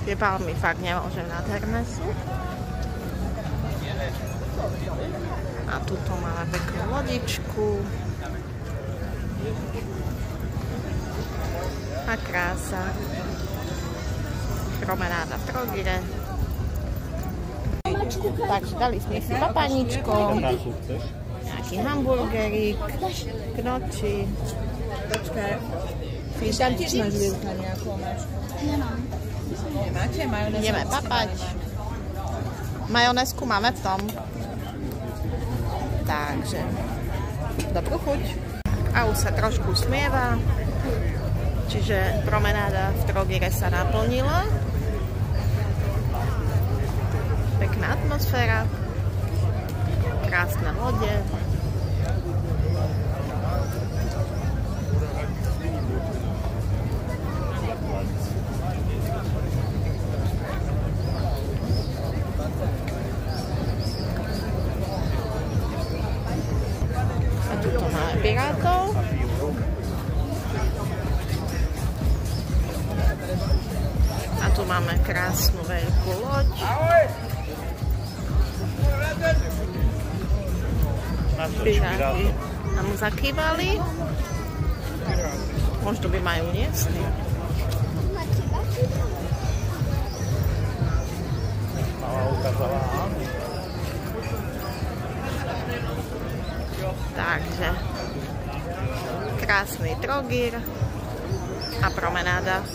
Tie palmy fakt nemôžem, nádherné sú. A tuto máme peknú lodičku. A krása. Promenáda v Trogire. Takže dali sme si papaničko. Nejaký hamburgerík. Knoči. Počkaj. Tam tiež máš lievka nejakú, máš? Nemám. Nemáte? Majonez? Ideme papať. Majonézku máme v tom. Takže dobrú chuť. A už sa trošku smieva. Čiže promenáda v Trogire sa naplnila. Pekná atmosféra. Krásne lode. A tuto máme pirátov. A tu máme krásnu veľkú loď. Piráti nám zakývali. Možno by majú niesť. Takže krásny Trogir a promenáda.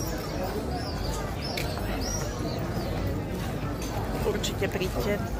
Určite príďte.